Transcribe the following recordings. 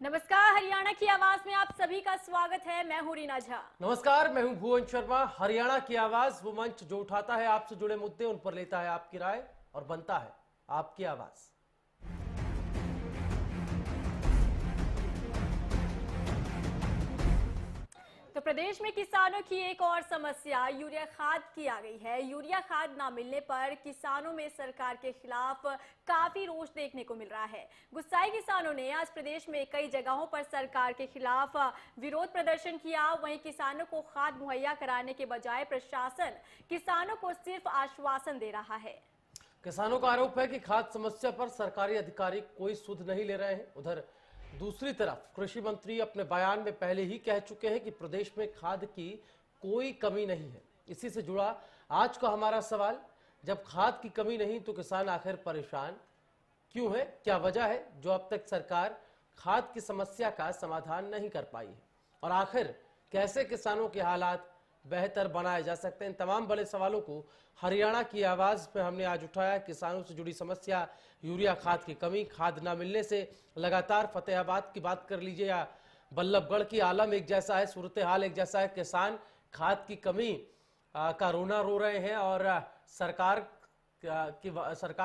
नमस्कार, हरियाणा की आवाज में आप सभी का स्वागत है। मैं हूं रीना झा। नमस्कार, मैं हूं भुवन शर्मा। हरियाणा की आवाज वो मंच जो उठाता है आपसे जुड़े मुद्दे, उन पर लेता है आपकी राय और बनता है आपकी आवाज। तो प्रदेश में किसानों की एक और समस्या यूरिया खाद की आ गई है। यूरिया खाद ना मिलने पर किसानों में सरकार के खिलाफ काफी रोष देखने को मिल रहा है। गुस्साए किसानों ने आज प्रदेश में कई जगहों पर सरकार के खिलाफ विरोध प्रदर्शन किया। वहीं किसानों को खाद मुहैया कराने के बजाय प्रशासन किसानों को सिर्फ आश्वासन दे रहा है। किसानों का आरोप है कि खाद समस्या पर सरकारी अधिकारी कोई सुध नहीं ले रहे हैं। उधर दूसरी तरफ कृषि मंत्री अपने बयान में पहले ही कह चुके हैं कि प्रदेश में खाद की कोई कमी नहीं है। इसी से जुड़ा आज का हमारा सवाल, जब खाद की कमी नहीं तो किसान आखिर परेशान क्यों है? क्या वजह है जो अब तक सरकार खाद की समस्या का समाधान नहीं कर पाई है? और आखिर कैसे किसानों के हालात बेहतर बनाए जा सकते हैं? इन तमाम बड़े सवालों को हरियाणा की आवाज में हमने आज उठाया। किसानों से जुड़ी समस्या, यूरिया खाद की कमी, खाद न मिलने से लगातार फतेहाबाद की बात कर लीजिए या बल्लभगढ़ की आलम एक जैसा है, सूरत हाल एक जैसा है। किसान खाद की कमी का रोना रो रहे हैं और सरकार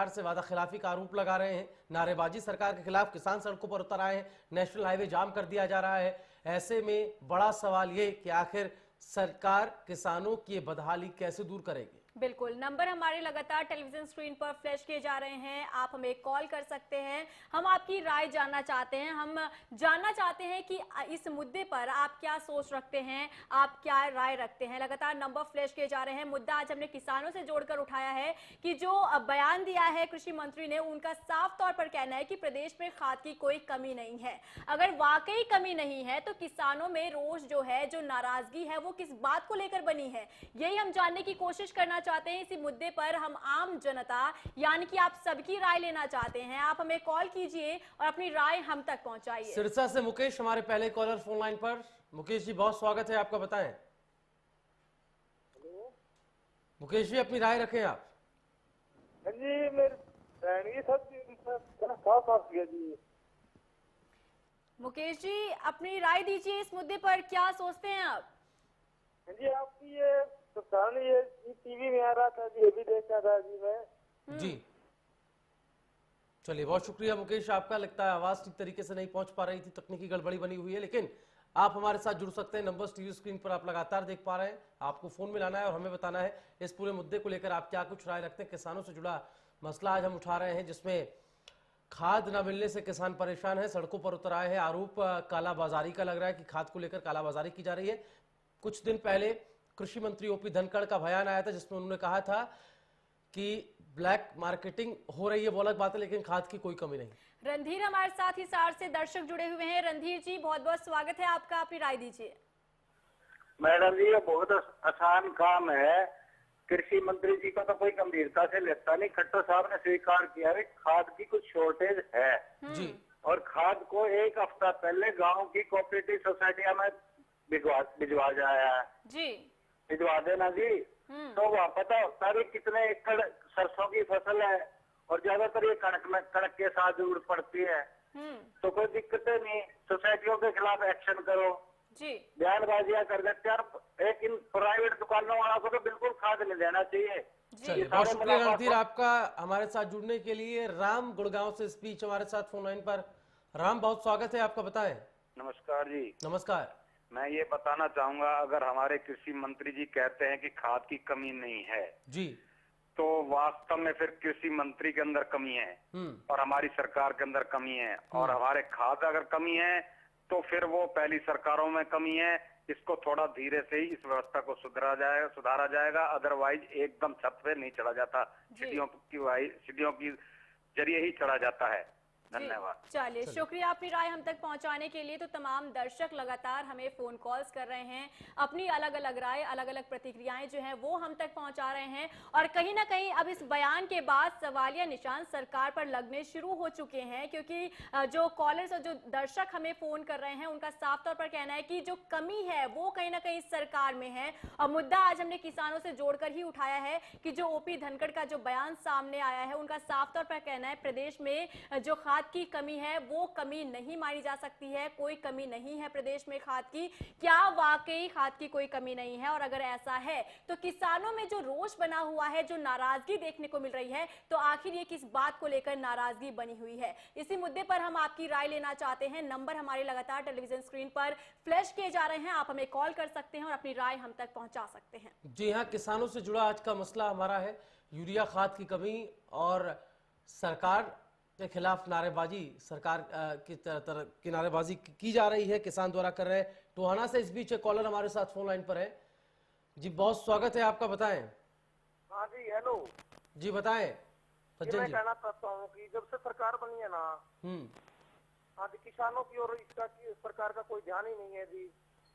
से वादा खिलाफी का आरोप लगा रहे हैं। नारेबाजी सरकार के खिलाफ किसान सड़कों पर उतर आए हैं। नेशनल हाईवे जाम कर दिया जा रहा है। ऐसे में बड़ा सवाल ये कि आखिर सरकार किसानों की बदहाली कैसे दूर करेगी? बिल्कुल, नंबर हमारे लगातार टेलीविजन स्क्रीन पर फ्लैश किए जा रहे हैं। आप हमें कॉल कर सकते हैं। हम आपकी राय जानना चाहते हैं। हम जानना चाहते हैं कि इस मुद्दे पर आप क्या सोच रखते हैं, आप क्या राय रखते हैं। लगातार नंबर फ्लैश किए जा रहे हैं। मुद्दा आज हमने किसानों से जोड़कर उठाया है कि जो बयान दिया है कृषि मंत्री ने, उनका साफ तौर पर कहना है कि प्रदेश में खाद की कोई कमी नहीं है। अगर वाकई कमी नहीं है तो किसानों में रोष जो है, जो नाराजगी है, वो किस बात को लेकर बनी है, यही हम जानने की कोशिश करना चाहते हैं। इसी मुद्दे पर हम आम जनता यानी कि आप सबकी राय लेना चाहते हैं। आप हमें कॉल कीजिए और अपनी राय हम तक पहुंचाइए। सिरसा से मुकेश हमारे पहले कॉलर फोन लाइन पर। मुकेश जी, बहुत स्वागत है आपका, बताएं। मुकेश जी, अपनी राय रखें आप। जी, मेरे साफ किया जी। मुकेश जी, अपनी राय दीजिए इस मुद्दे पर, क्या सोचते हैं आप? जी, आपकी ये प्रसारण ये टीवी में आ रहा था जी, ये भी देखा था जी मैं। जी, चलिए, बहुत शुक्रिया मुकेश आपका। लगता है आवाज ठीक तरीके से नहीं पहुंच पा रही थी, तकनीकी गड़बड़ी बनी हुई है, लेकिन आप हमारे साथ जुड़ सकते हैं। नंबर्स टीवी स्क्रीन पर आप लगातार देख पा रहे हैं। आपको फोन मिलाना है और हमें बताना है इस पूरे मुद्दे को लेकर आप क्या कुछ राय रखते हैं। किसानों से जुड़ा मसला आज हम उठा रहे हैं, जिसमें खाद न मिलने से किसान परेशान है, सड़कों पर उतर आए हैं। आरोप कालाबाजारी का लग रहा है कि खाद को लेकर कालाबाजारी की जा रही है। कुछ दिन पहले कृषि मंत्री ओपी धनखड़ का बयान आया था, जिसमें उन्होंने कहा था कि ब्लैक मार्केटिंग हो रही है, वो अलग बात है, लेकिन खाद की कोई कमी नहीं। रणधीर हमारे साथ हिसार से दर्शक जुड़े हुए हैं। रणधीर जी, बहुत बहुत स्वागत है आपका, अपनी राय दीजिए। मैडम जी, ये बहुत आसान काम है। कृषि मंत्री जी का तो कोई गंभीरता से लेता नहीं। खट्टर साहब ने स्वीकार किया है खाद की कुछ शॉर्टेज है जी, और खाद को एक हफ्ता पहले गांव की कोऑपरेटिव सोसाइटियां में भिजवा जाया है जी, भिजवा देना जी। तो वहाँ पता होता है कितने एकड़ सरसों की फसल है और ज्यादातर ये कणक के साथ जरूर पड़ती है। तो कोई दिक्कतें नहीं, सोसाइटियों के खिलाफ एक्शन करो जी। बयानबाजियां कर देते हैं। एक इन प्राइवेट दुकानों वाला को तो बिल्कुल खाद नहीं देना चाहिए। चलिए, बहुत शुक्रिया रणधीर आपका हमारे साथ जुड़ने के लिए। राम गुड़गांव से स्पीच हमारे साथ फोन लाइन पर। राम, बहुत स्वागत है आपका, बताएं। नमस्कार जी। नमस्कार। मैं ये बताना चाहूंगा, अगर हमारे कृषि मंत्री जी कहते हैं कि खाद की कमी नहीं है जी, तो वास्तव में फिर कृषि मंत्री के अंदर कमी है और हमारी सरकार के अंदर कमी है। और हमारे खाद अगर कमी है तो फिर वो पहली सरकारों में कमी है। इसको थोड़ा धीरे से ही इस व्यवस्था को सुधारा जाएगा, अदरवाइज एकदम छत पे नहीं चढ़ा जाता। सीढ़ियों की जरिए ही चढ़ा जाता है। धन्यवाद। चलिए, शुक्रिया अपनी राय हम तक पहुंचाने के लिए। तो तमाम दर्शक लगातार हमें फोन कॉल्स कर रहे हैं, अपनी अलग अलग राय, अलग अलग प्रतिक्रियाएं जो हैं वो हम तक पहुंचा रहे हैं। और कहीं ना कहीं अब इस बयान के बाद सवालिया निशान सरकार पर लगने शुरू हो चुके हैं, क्योंकि जो कॉलर्स और जो दर्शक हमें फोन कर रहे हैं उनका साफ तौर पर कहना है कि जो कमी है वो कहीं ना कहीं सरकार में है। और मुद्दा आज हमने किसानों से जोड़कर ही उठाया है कि जो ओपी धनखड़ का जो बयान सामने आया है, उनका साफ तौर पर कहना है प्रदेश में जो खाद खाद की कमी है वो कमी नहीं मानी जा सकती है, कोई कमी नहीं है प्रदेश में खाद की। क्या वाकई खाद की कोई कमी नहीं है? और अगर ऐसा है तो किसानों में जो रोष बना हुआ है, जो नाराजगी देखने को मिल रही है, तो आखिर ये किस बात को लेकर नाराजगी बनी हुई है? इसी मुद्दे पर हम आपकी राय लेना चाहते हैं। नंबर हमारे लगातार टेलीविजन स्क्रीन पर फ्लैश किए जा रहे हैं, आप हमें कॉल कर सकते हैं और अपनी राय हम तक पहुंचा सकते हैं। जी हाँ, किसानों से जुड़ा आज का मसला हमारा है यूरिया खाद की कमी और सरकार के खिलाफ नारेबाजी। सरकार की नारेबाजी की जा रही है, किसान द्वारा कर रहे हैं। टोहाना से इस बीच एक कॉलर हमारे साथ फोन लाइन पर है। जी बहुत स्वागत है आपका, बताएं। हाँ जी, हेलो जी बताएं सज्जन मैं जी। कहना चाहता हूँ कि जब से सरकार बनी है ना, हाँ जी, किसानों की और इसका की सरकार का कोई ध्यान ही नहीं है जी।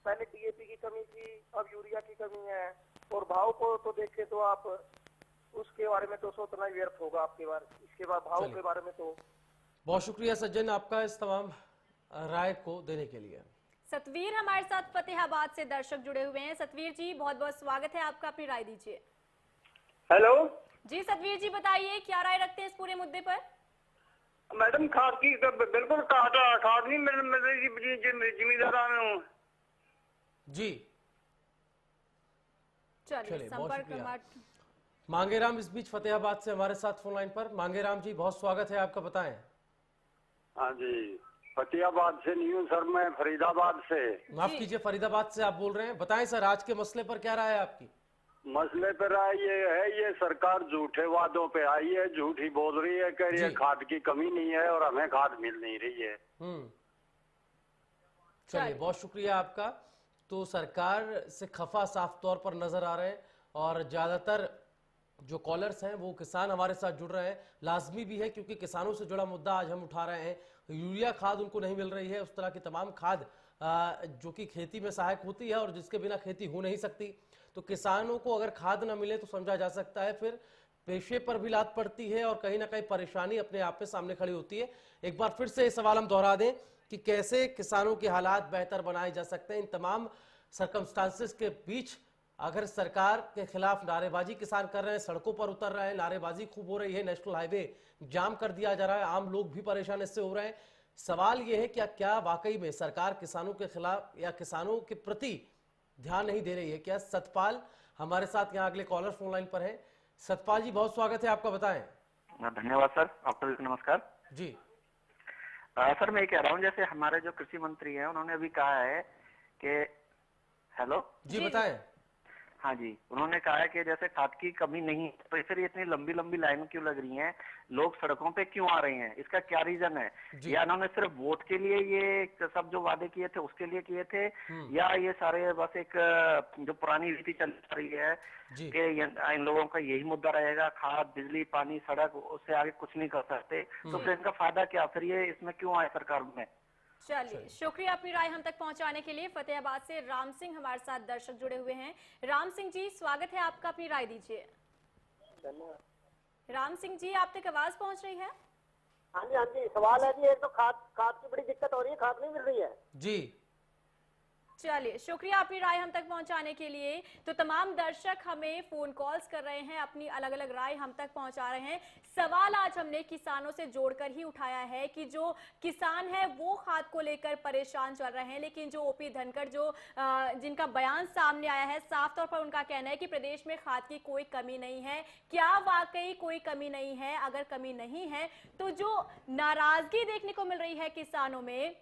पहले डीएपी की कमी थी, अब यूरिया की कमी है, और भाव को तो देखे तो आप उसके बारे में तो सोचना ही व्यर्थ होगा आपके बारे, इसके बाद भाव के बारे में तो। बहुत शुक्रिया सज्जन आपका इस तमाम राय को देने के लिए। सतवीर हमारे साथ फतेहाबाद से दर्शक जुड़े हुए हैं। सतवीर जी बहुत बहुत स्वागत है आपका, अपनी राय दीजिए। हेलो जी सतवीर जी बताइए, क्या राय रखते हैं इस पूरे मुद्दे पर? मैडम, खाद की बिल्कुल खाद नहीं मिल रही जिम्मेदार हूँ जी चलिए संपर्क मांगेराम इस बीच फतेहाबाद से हमारे साथ फोन लाइन पर। मांगेराम जी बहुत स्वागत है आपका, बताएं। हाँ जी, फतेहाबाद से नहीं हूँ सर, मैं फरीदाबाद से। माफ कीजिए, फरीदाबाद से आप बोल रहे हैं। बताएं सर, आज के मसले पर क्या राय है आपकी? मसले पर राय ये है, ये सरकार झूठे वादों पे आई है, झूठी बोल रही है, कह रही है खाद की कमी नहीं है और हमें खाद मिल नहीं रही है। चलिए बहुत शुक्रिया आपका। तो सरकार से खफा साफ तौर पर नजर आ रहे हैं और ज्यादातर जो कॉलर्स हैं वो किसान हमारे साथ जुड़ रहे हैं। लाजमी भी है क्योंकि किसानों से जुड़ा मुद्दा आज हम उठा रहे हैं। यूरिया खाद उनको नहीं मिल रही है, उस तरह की तमाम खाद जो कि खेती में सहायक होती है और जिसके बिना खेती हो नहीं सकती। तो किसानों को अगर खाद ना मिले तो समझा जा सकता है फिर पेशे पर भी लात पड़ती है और कहीं ना कहीं परेशानी अपने आप में सामने खड़ी होती है। एक बार फिर से ये सवाल हम दोहरा दें कि कैसे किसानों के हालात बेहतर बनाए जा सकते हैं। इन तमाम सरकमस्टांसेस के बीच अगर सरकार के खिलाफ नारेबाजी किसान कर रहे हैं, सड़कों पर उतर रहे हैं, नारेबाजी खूब हो रही है, नेशनल हाईवे जाम कर दिया जा रहा है, आम लोग भी परेशान इससे हो रहे हैं। सवाल यह है क्या वाकई में सरकार किसानों के खिलाफ या किसानों के प्रति ध्यान नहीं दे रही है? क्या सतपाल हमारे साथ यहाँ अगले कॉलर फोन लाइन पर है। सतपाल जी बहुत स्वागत है आपका, बताएं। धन्यवाद सर, आपका भी नमस्कार जी। सर मैं कह रहा हूँ, जैसे हमारे जो कृषि मंत्री हैं उन्होंने अभी कहा है कि हेलो जी बताएं। हाँ जी, उन्होंने कहा है कि जैसे खाद की कमी नहीं है, तो फिर इतनी लंबी लंबी लाइन क्यों लग रही हैं, लोग सड़कों पे क्यों आ रहे हैं, इसका क्या रीजन है? या इन्होंने सिर्फ वोट के लिए ये सब जो वादे किए थे उसके लिए किए थे, या ये सारे बस एक जो पुरानी रीति चल रही है कि इन लोगों का यही मुद्दा रहेगा, खाद बिजली पानी सड़क, उससे आगे कुछ नहीं कर सकते, तो फिर इनका फायदा क्या? फिर ये इसमें क्यों आए सरकार में? चलिए शुक्रिया अपनी राय हम तक पहुंचाने के लिए। फतेहाबाद से राम सिंह हमारे साथ दर्शक जुड़े हुए हैं। राम सिंह जी स्वागत है आपका, अपनी राय दीजिए। राम सिंह जी आप तक आवाज पहुंच रही है? हाँ जी, सवाल है जी, एक तो खाद की बड़ी दिक्कत हो रही है, खाद नहीं मिल रही है जी। चलिए शुक्रिया अपनी राय हम तक पहुंचाने के लिए। तो तमाम दर्शक हमें फोन कॉल्स कर रहे हैं, अपनी अलग अलग राय हम तक पहुंचा रहे हैं। सवाल आज हमने किसानों से जोड़कर ही उठाया है कि जो किसान है वो खाद को लेकर परेशान चल रहे हैं, लेकिन जो ओपी धनखड़ जो जिनका बयान सामने आया है, साफ तौर पर उनका कहना है कि प्रदेश में खाद की कोई कमी नहीं है। क्या वाकई कोई कमी नहीं है? अगर कमी नहीं है तो जो नाराजगी देखने को मिल रही है किसानों में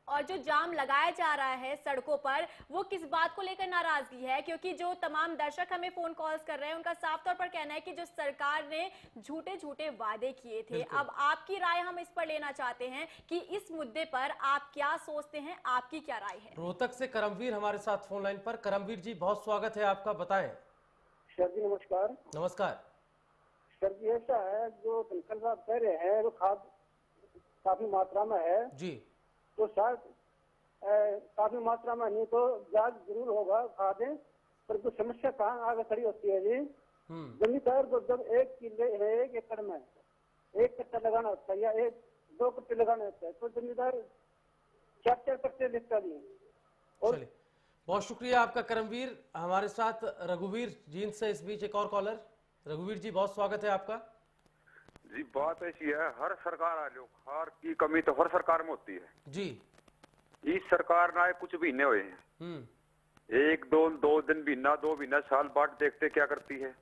और जो जाम लगाया जा रहा है सड़कों पर, वो किस बात को लेकर नाराजगी है? क्योंकि जो तमाम दर्शक हमें फोन कॉल्स कर रहे हैं उनका साफ तौर पर कहना है कि जो सरकार ने झूठे झूठे वादे किए थे। अब आपकी राय हम इस पर लेना चाहते हैं कि इस मुद्दे पर आप क्या सोचते हैं, आपकी क्या राय है? रोहतक से करमवीर हमारे साथ फोन लाइन पर। करमवीर जी बहुत स्वागत है आपका, बताएं। सर जी नमस्कार। नमस्कार सर जी, ऐसा है जो धनखड़ साहब कह रहे हैं, वो खाद काफी मात्रा में है जी, तो शायद काफी मात्रा में नहीं तो जाग जरूर होगा खादें, पर कुछ समस्या कहाँ आगे खड़ी होती है जी। जमींदार को जब 1 किले है 1 एकड़ में 1 कट्टा लगाना होता है या 1-2 कट्टे लगाना होता है, तो जमींदार 4-4 कट्टे लिखता नहीं। चलिए बहुत शुक्रिया आपका करमवीर। हमारे साथ रघुवीर जींद से इस बीच एक और कॉलर। रघुवीर जी बहुत स्वागत है आपका। जी बात ऐसी है, हर सरकार आ लो, खाद की कमी तो हर सरकार में होती है जी। इस सरकार ना कुछ महीने हुए हैं, एक दो दिन महीना 2 महीना साल बाद देखते क्या करती है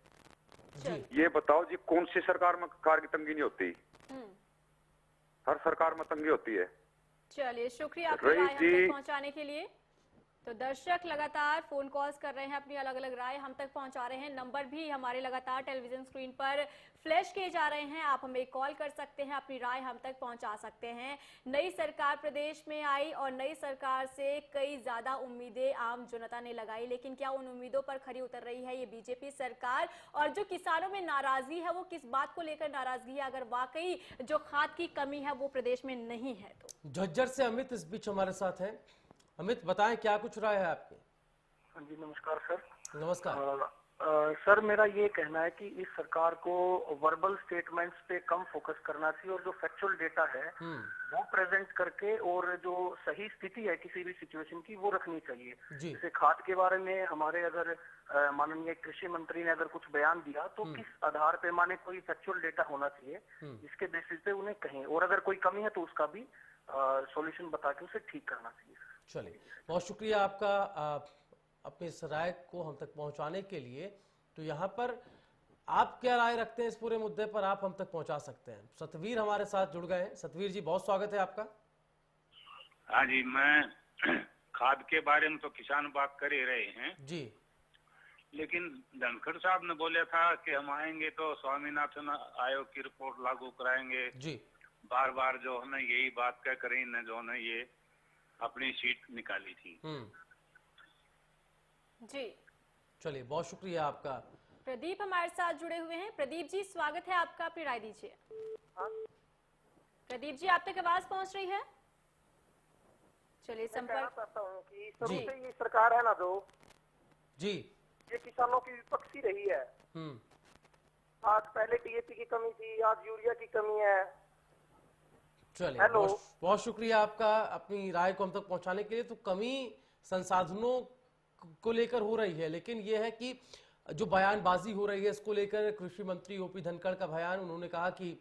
जी। ये बताओ जी, कौन सी सरकार में खाद की तंगी नहीं होती? हर सरकार में तंगी होती है। चलिए, शुक्रिया आपकी राय हम तक पहुंचाने के लिए। तो दर्शक लगातार फोन कॉल्स कर रहे हैं, अपनी अलग अलग राय हम तक पहुंचा रहे हैं। नंबर भी हमारे लगातार टेलीविजन स्क्रीन पर फ्लैश किए जा रहे हैं, आप हमें कॉल कर सकते हैं, अपनी राय हम तक पहुंचा सकते हैं। नई सरकार प्रदेश में आई और नई सरकार से कई ज्यादा उम्मीदें आम जनता ने लगाई, लेकिन क्या उन उम्मीदों पर खरी उतर रही है ये बीजेपी सरकार? और जो किसानों में नाराजगी है वो किस बात को लेकर नाराजगी है, अगर वाकई जो खाद की कमी है वो प्रदेश में नहीं है तो? झज्जर से अमित इस बीच हमारे साथ हैं। अमित बताएं, क्या कुछ राय है आपकी? हाँ जी, नमस्कार सर। नमस्कार। सर, मेरा ये कहना है कि इस सरकार को वर्बल स्टेटमेंट्स पे कम फोकस करना चाहिए और जो फैक्चुअल डेटा है वो प्रेजेंट करके और जो सही स्थिति है किसी भी सिचुएशन की वो रखनी चाहिए। जैसे खाद के बारे में हमारे अगर माननीय कृषि मंत्री ने अगर कुछ बयान दिया तो किस आधार पे, माने कोई फैक्चुअल डेटा होना चाहिए जिसके बेसिस पे उन्हें कहें, और अगर कोई कमी है तो उसका भी सॉल्यूशन बता के उसे ठीक करना चाहिए। चलिए, बहुत शुक्रिया आपका अपनी इस राय को हम तक पहुंचाने के लिए। तो यहाँ पर आप क्या राय रखते हैं इस पूरे मुद्दे पर, आप हम तक पहुंचा सकते हैं। सतवीर हमारे साथ जुड़ गए हैं। सतवीर जी, बहुत स्वागत है आपका। हाँ जी, मैं खाद के बारे में तो किसान बात कर ही रहे हैं जी, लेकिन धनखड़ साहब ने बोला था कि हम आएंगे तो स्वामीनाथन आयोग की रिपोर्ट लागू कराएंगे जी। बार बार जो है ना यही बात कह कर इन्हें जो है ना ये अपनी सीट निकाली थी। जी, चलिए, बहुत शुक्रिया आपका। प्रदीप हमारे साथ जुड़े हुए हैं। प्रदीप जी, स्वागत है आपका, अपनी राय दीजिए। प्रदीप जी, आप तक आवाज पहुंच रही है? चलिए, संपर्क करता हूँ कि शुरू से ये सरकार है ना जो जी, ये किसानों की विपक्षी रही है। आज पहले डीएपी की कमी थी, आज यूरिया की कमी है। चलिए, बहुत शुक्रिया आपका अपनी राय को हम तक पहुंचाने के लिए। तो कमी संसाधनों को लेकर हो रही है, लेकिन यह है कि जो बयानबाजी हो रही है इसको लेकर कृषि मंत्री ओपी धनखड़ का बयान, उन्होंने कहा कि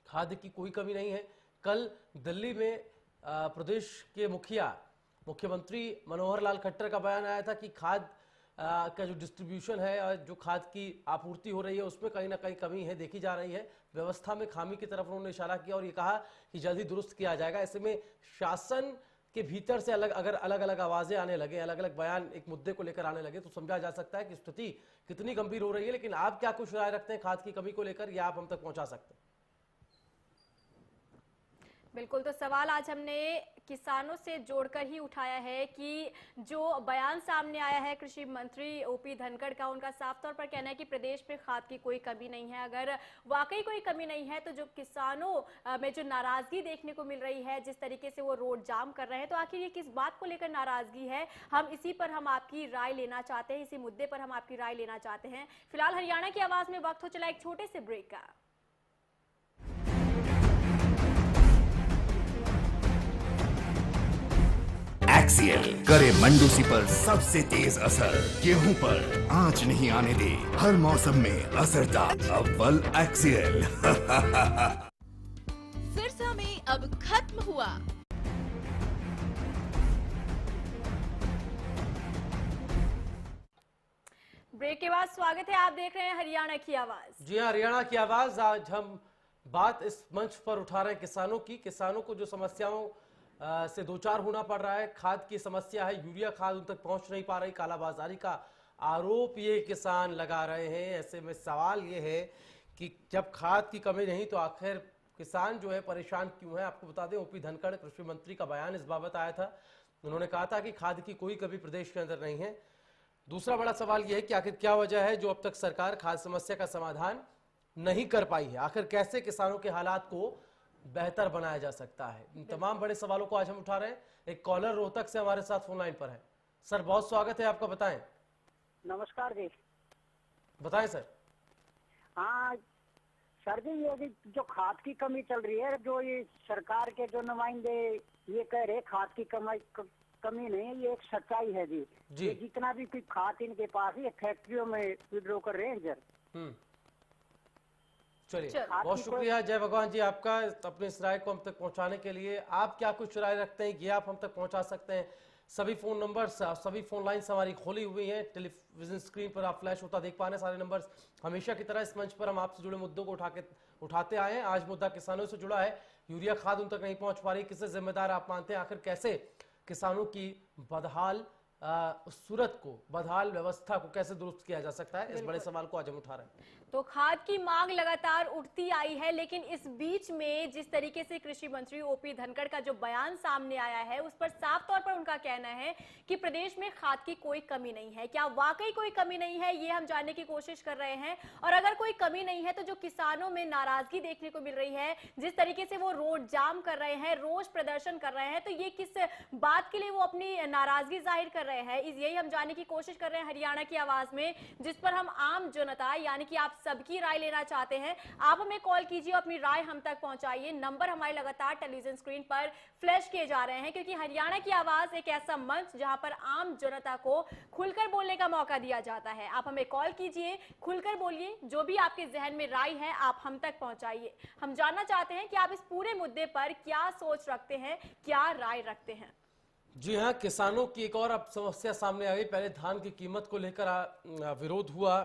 खाद की कोई कमी नहीं है। कल दिल्ली में प्रदेश के मुख्यमंत्री मनोहर लाल खट्टर का बयान आया था कि खाद का जो डिस्ट्रीब्यूशन है और जो खाद की आपूर्ति हो रही है उसमें कहीं ना कहीं कमी है, देखी जा रही है। व्यवस्था में खामी की तरफ उन्होंने इशारा किया और ये कहा कि जल्दी दुरुस्त किया जाएगा। ऐसे में शासन के भीतर से अगर अलग अलग आवाजें आने लगे, अलग अलग बयान एक मुद्दे को लेकर आने लगे तो समझा जा सकता है कि स्थिति कितनी गंभीर हो रही है। लेकिन आप क्या कुछ राय रखते हैं खाद की कमी को लेकर, या आप हम तक पहुंचा सकते हैं? बिल्कुल, तो सवाल आज हमने किसानों से जोड़कर ही उठाया है कि जो बयान सामने आया है कृषि मंत्री ओपी धनखड़ का, उनका साफ तौर पर कहना है कि प्रदेश में खाद की कोई कमी नहीं है। अगर वाकई कोई कमी नहीं है तो जो किसानों में जो नाराजगी देखने को मिल रही है, जिस तरीके से वो रोड जाम कर रहे हैं, तो आखिर ये किस बात को लेकर नाराजगी है? इसी पर हम आपकी राय लेना चाहते हैं, इसी मुद्दे पर हम आपकी राय लेना चाहते हैं। फिलहाल हरियाणा की आवाज में वक्त हो चला एक छोटे से ब्रेक का। एक्सियल करे मंडूसी पर सबसे तेज असर, गेहूं पर आंच नहीं आने दे, हर मौसम में असरदार अव्वल एक्सियल। सिरसा में अब खत्म हुआ ब्रेक के बाद स्वागत है, आप देख रहे हैं हरियाणा की आवाज। जी हाँ, हरियाणा की आवाज। आज हम बात इस मंच पर उठा रहे हैं किसानों की। किसानों को जो समस्याओं से दो चार होना पड़ रहा है, खाद की समस्या है, यूरिया खाद उन तक पहुंच नहीं पा रही, कालाबाजारी का आरोप ये किसान लगा रहे हैं। ऐसे में सवाल ये है कि जब खाद की कमी नहीं तो आखिर किसान जो है परेशान क्यों है? आपको बता दें, ओपी धनखड़ कृषि मंत्री का बयान इस बाबत आया था। उन्होंने कहा था कि खाद की कोई कमी प्रदेश के अंदर नहीं है। दूसरा बड़ा सवाल यह है कि आखिर क्या वजह है जो अब तक सरकार खाद समस्या का समाधान नहीं कर पाई है? आखिर कैसे किसानों के हालात को बेहतर बनाया जा सकता है? इन तमाम बड़े सवालों को आज हम उठा रहे हैं। एक कॉलर रोहतक से हमारे साथ फोन लाइन पर है। सर, बहुत स्वागत है आपका, बताएं। नमस्कार जी। बताएं सर। हाँ सर जी, ये जो खाद की कमी चल रही है, जो ये सरकार के जो नुमाइंदे ये कह रहे खाद की कमी नहीं है, ये एक सच्चाई है जी। ये जितना भी कोई खाद इनके पास है फैक्ट्रियों में विड्रॉ कर रहे हैं सर। चलिए, बहुत शुक्रिया जय भगवान जी आपका अपने इस राय को हम तक पहुंचाने के लिए। आप क्या कुछ राय रखते हैं ये आप हम तक पहुंचा सकते हैं। सभी फोन नंबर्स, सभी फोन लाइन्स हमारी खोली हुई हैं। टेलीविजन स्क्रीन पर आप फ्लैश होता देख पा रहे हैं सारे नंबर्स। हमेशा की तरह इस मंच पर हम आपसे जुड़े मुद्दों को उठाते आए हैं। आज मुद्दा किसानों से जुड़ा है। यूरिया खाद उन तक नहीं पहुंच पा रही, किसे जिम्मेदार आप मानते हैं? आखिर कैसे किसानों की बदहाल सूरत को, बदहाल व्यवस्था को कैसे दुरुस्त किया जा सकता है? इस बड़े सवाल को आज हम उठा रहे हैं। तो खाद की मांग लगातार उठती आई है, लेकिन इस बीच में जिस तरीके से कृषि मंत्री ओपी धनखड़ का जो बयान सामने आया है, उस पर साफ तौर पर उनका कहना है कि प्रदेश में खाद की कोई कमी नहीं है। क्या वाकई कोई कमी नहीं है, ये हम जानने की कोशिश कर रहे हैं। और अगर कोई कमी नहीं है तो जो किसानों में नाराजगी देखने को मिल रही है, जिस तरीके से वो रोड जाम कर रहे हैं, रोष प्रदर्शन कर रहे हैं, तो ये किस बात के लिए वो अपनी नाराजगी जाहिर कर रहे हैं, यही हम जानने की कोशिश कर रहे हैं हरियाणा की आवाज में, जिस पर हम आम जनता यानी कि आप सबकी राय लेना चाहते हैं। आप हमें कॉल कीजिए, अपनी राय हम तक पहुंचाइए। नंबर हमारे लगातार टेलीविजन स्क्रीन पर फ्लैश किए जा रहे हैं, क्योंकि हरियाणा की आवाज एक ऐसा मंच जहां पर आम जनता को खुलकर बोलने का मौका दिया जाता है। आप हमें कॉल कीजिए, खुलकर बोलिए, जो भी आपके जहन में राय है आप हम तक पहुंचाइए। हम जानना चाहते हैं कि आप इस पूरे मुद्दे पर क्या सोच रखते हैं, क्या राय रखते हैं। जी हाँ, किसानों की एक और अब समस्या सामने आ गई। पहले धान की कीमत को लेकर विरोध हुआ,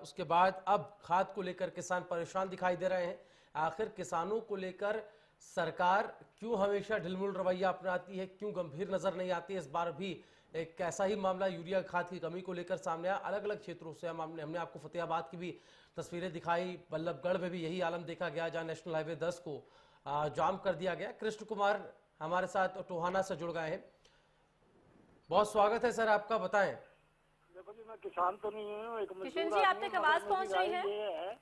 उसके बाद अब खाद को लेकर किसान परेशान दिखाई दे रहे हैं। आखिर किसानों को लेकर सरकार क्यों हमेशा ढिलमुल रवैया अपनाती है, क्यों गंभीर नजर नहीं आती है? इस बार भी एक ऐसा ही मामला यूरिया खाद की कमी को लेकर सामने आया। अलग अलग क्षेत्रों से हमने आपको फतेहाबाद की भी तस्वीरें दिखाई, बल्लभगढ़ में भी यही आलम देखा गया, जहाँ नेशनल हाईवे 10 को जाम कर दिया गया। कृष्ण कुमार हमारे साथ टोहाना से जुड़ गए हैं। बहुत स्वागत है सर आपका, बताएं। देखो जी, मैं किसान तो नहीं हूँ, एक किशन जी आप तक आवाज पहुंच रही है? ये है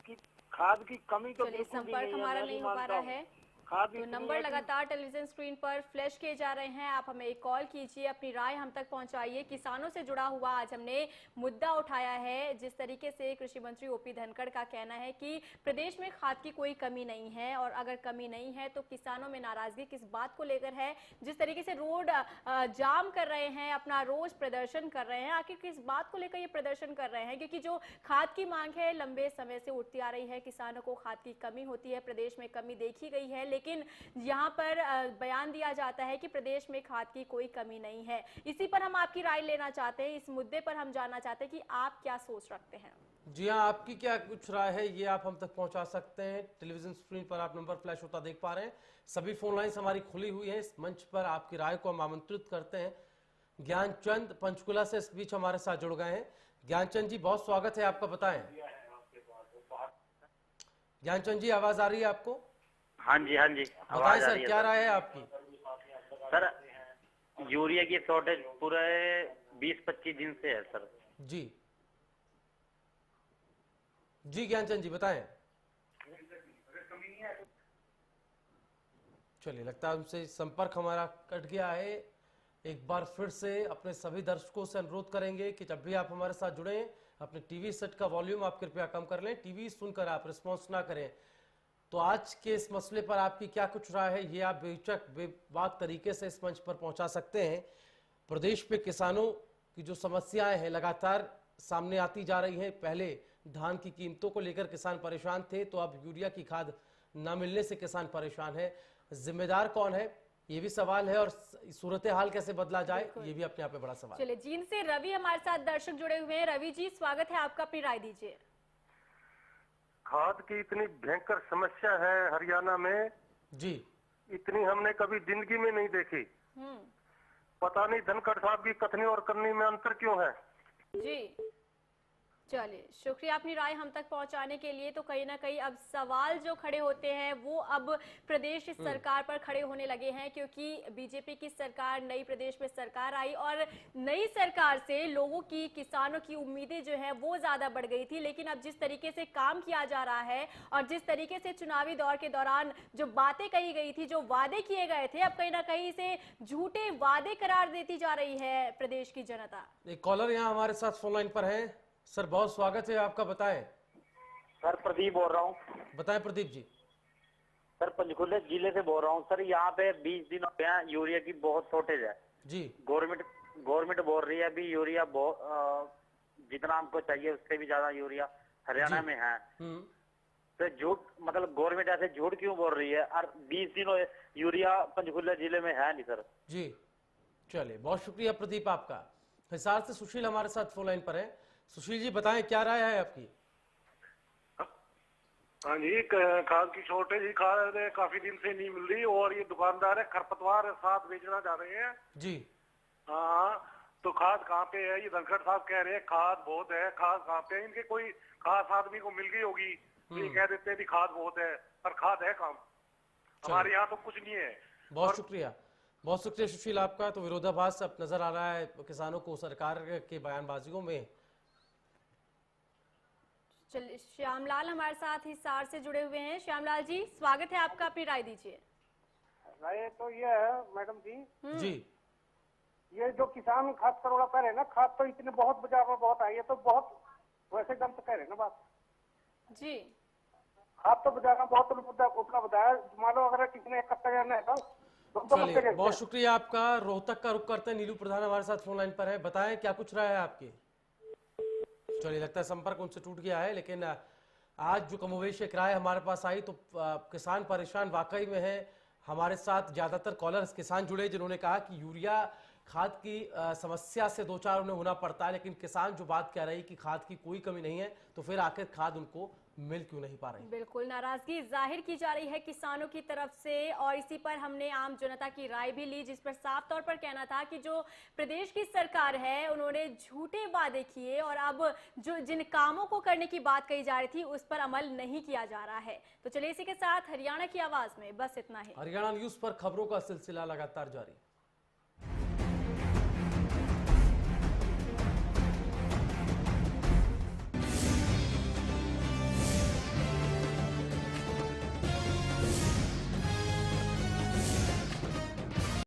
कि खाद की कमी तो संपर्क हमारा नहीं हो पा रहा है। तो नंबर लगातार टेलीविजन स्क्रीन पर फ्लैश किए जा रहे हैं। आप हमें एक कॉल कीजिए, अपनी राय हम तक पहुंचाइए। किसानों से जुड़ा हुआ आज हमने मुद्दा उठाया है। जिस तरीके से कृषि मंत्री ओपी धनखड़ का कहना है कि प्रदेश में खाद की कोई कमी नहीं है, और अगर कमी नहीं है तो किसानों में नाराजगी किस बात को लेकर है। जिस तरीके से रोड जाम कर रहे हैं, अपना रोज प्रदर्शन कर रहे हैं, आखिर किस बात को लेकर ये प्रदर्शन कर रहे हैं? क्योंकि जो खाद की मांग है लंबे समय से उठती आ रही है। किसानों को खाद की कमी होती है, प्रदेश में कमी देखी गई है, लेकिन यहाँ पर बयान दिया जाता है कि प्रदेश में खाद की कोई कमी नहीं है। इसी पर हम आपकी राय लेना चाहते हैं, इस मुद्दे पर हम जानना चाहते हैं कि आप क्या सोच रखते हैं। जी हाँ, आपकी क्या कुछ राय है ये आप हम तक पहुंचा सकते हैं। टेलीविजन स्क्रीन पर आप नंबर फ्लैश होता देख पा रहे हैं। सभी फोन लाइन्स हमारी खुली हुई हैं। इस मंच पर आपकी राय को हम आमंत्रित करते हैं। ज्ञानचंद पंचकुला से इस बीच हमारे साथ जुड़ गए हैं। ज्ञानचंद जी बहुत स्वागत है आपका, बताएं। ज्ञानचंद जी आवाज आ रही है आपको? हाँ जी, हाँ जी, बताएं सर, क्या राय है आपकी? सर यूरिया की शॉर्टेज पूरे 20-25 दिन से है सर। जी जी ज्ञानचंद जी बताएं। चलिए, लगता है उनसे संपर्क हमारा कट गया है। एक बार फिर से अपने सभी दर्शकों से अनुरोध करेंगे कि जब भी आप हमारे साथ जुड़े, अपने टीवी सेट का वॉल्यूम आप कृपया कम कर लें। टीवी सुनकर आप रिस्पॉन्स ना करें। तो आज के इस मसले पर आपकी क्या कुछ राय है ये आप बेचक बेबाक तरीके से इस मंच पर पहुंचा सकते हैं। प्रदेश में किसानों की जो समस्याएं हैं लगातार सामने आती जा रही हैं। पहले धान की कीमतों को लेकर किसान परेशान थे, तो अब यूरिया की खाद न मिलने से किसान परेशान है। जिम्मेदार कौन है ये भी सवाल है, और सूरत हाल कैसे बदला जाए ये भी अपने आप में बड़ा सवाल। चलिए, जींद से रवि हमारे साथ दर्शक जुड़े हुए हैं। रवि जी स्वागत है आपका, अपनी राय दीजिए। खाद की इतनी भयंकर समस्या है हरियाणा में जी, इतनी हमने कभी जिंदगी में नहीं देखी। पता नहीं धनखड़ साहब की कथनी और करनी में अंतर क्यों है। जी चलिए, शुक्रिया अपनी राय हम तक पहुंचाने के लिए। तो कहीं ना कहीं अब सवाल जो खड़े होते हैं वो अब प्रदेश की सरकार पर खड़े होने लगे हैं, क्योंकि बीजेपी की सरकार, नई प्रदेश में सरकार आई, और नई सरकार से लोगों की, किसानों की उम्मीदें जो है वो ज्यादा बढ़ गई थी। लेकिन अब जिस तरीके से काम किया जा रहा है और जिस तरीके से चुनावी दौर के दौरान जो बातें कही गई थी, जो वादे किए गए थे, अब कहीं ना कहीं इसे झूठे वादे करार देती जा रही है प्रदेश की जनता। एक कॉलर यहाँ हमारे साथ फोन लाइन पर है। सर बहुत स्वागत है आपका, बताएं। सर प्रदीप बोल रहा हूँ। बताएं प्रदीप जी। सर पंचकुला जिले से बोल रहा हूँ। सर यहाँ पे 20 दिन हो गए यूरिया की बहुत शॉर्टेज है जी। गवर्नमेंट बोल रही है अभी यूरिया जितना हमको चाहिए उससे भी ज्यादा यूरिया हरियाणा में है। तो झूठ मतलब गवर्नमेंट ऐसे झूठ क्यों बोल रही है? और 20 दिन हुए यूरिया पंचकुला जिले में है नहीं सर। जी चलिए, बहुत शुक्रिया प्रदीप आपका। हिसार से सुशील हमारे साथ फोन लाइन पर है। सुशील जी बताएं क्या राय है आपकी? हाँ जी, खाद की शॉर्टेज ही खाद काफी दिन से नहीं मिल रही और ये दुकानदार है खरपतवार साथ बेचना चाह रहे हैं जी। हाँ, तो खाद कहाँ पे है? ये धनखड़ साहब कह रहे हैं खाद बहुत है, खाद कहाँ पे है? इनके कोई खास आदमी को मिल गई होगी तो ये कह देते हैं कि खाद बहुत है, पर खाद है कहाँ? हमारे यहाँ तो कुछ नहीं है। बहुत शुक्रिया, बहुत शुक्रिया सुशील आपका। तो विरोधाभास अब नजर आ रहा है किसानों को सरकार के बयानबाजियों में। चलिए, श्यामलाल हमारे साथ हिसार से जुड़े हुए हैं। श्यामलाल जी स्वागत है आपका, अपनी राय दीजिए। राय तो ये है मैडम जी, ये जो किसान खाद करोड़ा कह रहे हैं ना, खाद तो इतने बहुत बाजार में बहुत आई है, तो बहुत वैसे दम तो कह रहे हैं ना बात जी। खाद तो बाजार में बहुत उतना बताया, मान लो अगर किसी ने इकट्ठा करना है तो चलिए, बहुत शुक्रिया आपका। रोहतक का रुख करते हैं, नीलू प्रधान हमारे साथ फोन लाइन पर है। बताएं क्या कुछ राय है आपकी? चलिए, लगता है संपर्क उनसे टूट गया है, लेकिन आज जो कमोवेश एक राय हमारे पास आई तो किसान परेशान वाकई में है। हमारे साथ ज्यादातर कॉलर्स किसान जुड़े जिन्होंने कहा कि यूरिया खाद की समस्या से दो चार उन्हें होना पड़ता है, लेकिन किसान जो बात कह रही कि खाद की कोई कमी नहीं है, तो फिर आखिर खाद उनको मिल क्यों नहीं पा रही? बिल्कुल नाराजगी जाहिर की जा रही है किसानों की तरफ से, और इसी पर हमने आम जनता की राय भी ली, जिस पर साफ तौर पर कहना था कि जो प्रदेश की सरकार है उन्होंने झूठे वादे किए और अब जो जिन कामों को करने की बात कही जा रही थी उस पर अमल नहीं किया जा रहा है। तो चलिए इसी के साथ हरियाणा की आवाज में बस इतना ही। हरियाणा न्यूज पर खबरों का सिलसिला लगातार जारी।